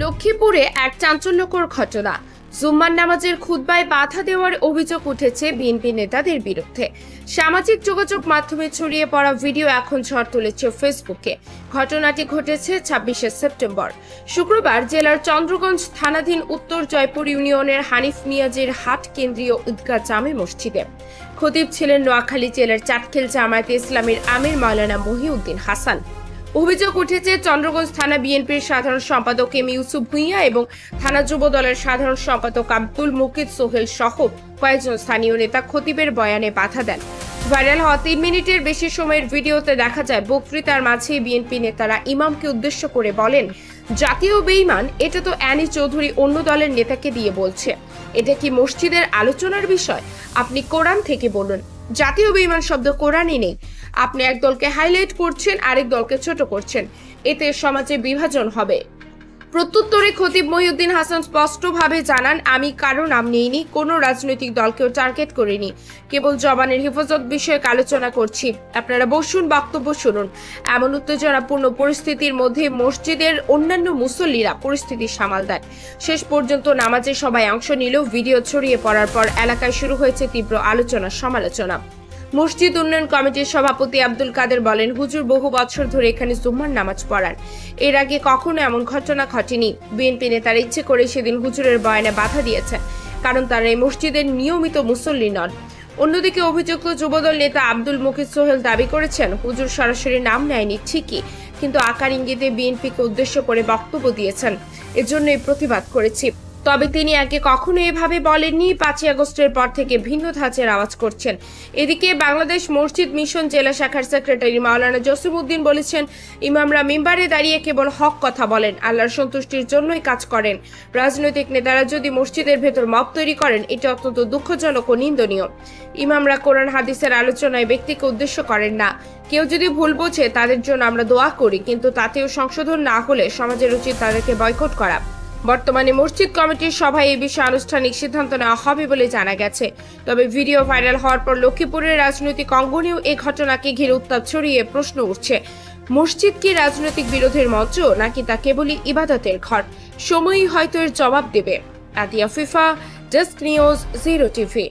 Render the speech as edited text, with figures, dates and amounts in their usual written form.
লক্ষ্মীপুরে এক চাঞ্চল্যকর ঘটনা। জুম্মার নামাজের খুতবায় বাধা দেওয়ার অভিযোগ উঠেছে বিএনপি নেতাদের বিরুদ্ধে। সামাজিক যোগাযোগ মাধ্যমে ছড়িয়ে পড়া ভিডিও এখন ঝড় তুলেছে ফেসবুকে। ঘটনাটি ঘটেছে 26শে সেপ্টেম্বর শুক্রবার জেলার চন্দ্রগঞ্জ থানাধীন উত্তর জয়পুর ইউনিয়নের হানিফ মিয়াজের হাট কেন্দ্রীয় ঈদগাহ জামে মসজিদে। খতিব ছিলেন নোয়াখালী জেলার চাটখিল জামায়াতে ইসলামীর আমির মাওলানা মহিউদ্দিন হাসান। অভিযোগ উঠেছে চন্দ্রগঞ্জ থানা বিএনপির সাধারণ সম্পাদক এম ইউসুফ ভুঁইয়া এবং থানা যুব দলের সাধারণ সম্পাদক আব্দুল মুকিত সোহেল সহ কয়েকজন স্থানীয় নেতা খতিবের বয়ানে বাধা দেন। ভাইরাল হওয়া 3 মিনিটের বেশি সময়ের ভিডিওতে দেখা যায় বক্তৃতার মাঝে বিএনপি নেতারা ইমামকে উদ্দেশ্য করে বলেন, জাতীয় বেঈমান, এটা তো অ্যানি চৌধুরী অন্য দলের নেতাকে দিয়ে বলছে। এটা কি মসজিদের আলোচনার বিষয়? আপনি কোরআন থেকে বলুন। জাতীয় বেঈমান শব্দ কোরআনই নেই। আপনি এক দলকে হাইলাইট করছেন, আরেক দলকে ছোট করছেন। এতে সমাজে বিভাজন হবে। প্রত্যুত্তরে খতিব মহিউদ্দিন হাসান স্পষ্টভাবে জানান, আমি কারো নাম নিইনি, কোনো রাজনৈতিক দলকেও টার্গেট করিনি, কেবল জবানের হেফাজত বিষয়ক আলোচনা করছি। আপনারা বসুন, বক্তব্য শুনুন। এমন উত্তেজনাপূর্ণ পরিস্থিতির মধ্যে মসজিদের অন্যান্য মুসল্লিরা পরিস্থিতি সামাল দেন। শেষ পর্যন্ত নামাজে সবাই অংশ নিলেও ভিডিও ছড়িয়ে পড়ার পর এলাকায় শুরু হয়েছে তীব্র আলোচনা সমালোচনা। মসজিদ উন্নয়ন কমিটির সভাপতি আব্দুল কাদের বলেন, হুজুর বহু বছর ধরে এখানে জুম্মার নামাজ পড়ান। এর আগে কখনো এমন ঘটনা ঘটেনি। বিএনপি নেতারা ইচ্ছে করে সেদিন হুজুরের বয়ানে বাধা দিয়েছেন, কারণ তারা এই মসজিদের নিয়মিত মুসল্লি নন। অন্যদিকে অভিযুক্ত যুবদল নেতা আব্দুল মুকিত সোহেল দাবি করেছেন, হুজুর সরাসরি নাম নেয়নি ঠিকই, কিন্তু আকার ইঙ্গিতে বিএনপিকে উদ্দেশ্য করে বক্তব্য দিয়েছেন। এজন্যই প্রতিবাদ করেছি। তবে তিনি আগে কখনো এভাবে বলেননি। 5ই আগস্টের পর থেকে ভিন্ন ধাঁচের আওয়াজ করছেন। এদিকে বাংলাদেশ মসজিদ মিশন জেলা শাখার সেক্রেটারি মাওলানা জসিমউদ্দিন বলেছেন, ইমামরা মিম্বারে দাঁড়িয়ে কেবল হক কথা বলেন, আল্লাহর সন্তুষ্টির জন্যই কাজ করেন। রাজনৈতিক নেতারা যদি মসজিদের ভেতর মব তৈরি করেন, এটা অত্যন্ত দুঃখজনক ও নিন্দনীয়। ইমামরা কোরআন হাদিসের আলোচনায় ব্যক্তিকে উদ্দেশ্য করেন না। কেউ যদি ভুল বোঝে তাদের জন্য আমরা দোয়া করি, কিন্তু তাতেও সংশোধন না হলে সমাজের উচিত তাদেরকে বয়কট করা। বর্তমানে মসজিদ কমিটির সভায় এই বিষয়ে আনুষ্ঠানিক সিদ্ধান্ত নেওয়া হবে বলে জানা গেছে। তবে ভিডিও ভাইরাল হওয়ার পর লক্ষ্মীপুরের রাজনৈতিক অঙ্গনেও এই ঘটনাকে ঘিরে উত্তাপ ছড়িয়ে প্রশ্ন উঠছে, মসজিদ কি রাজনৈতিক বিরোধের মঞ্চ, নাকি তা কেবলই ইবাদতের ঘর? সময়ই হয়তো এর জবাব দেবে। আতিয়া ফিফা, ডেস্ক নিউজ, 0 টিভি।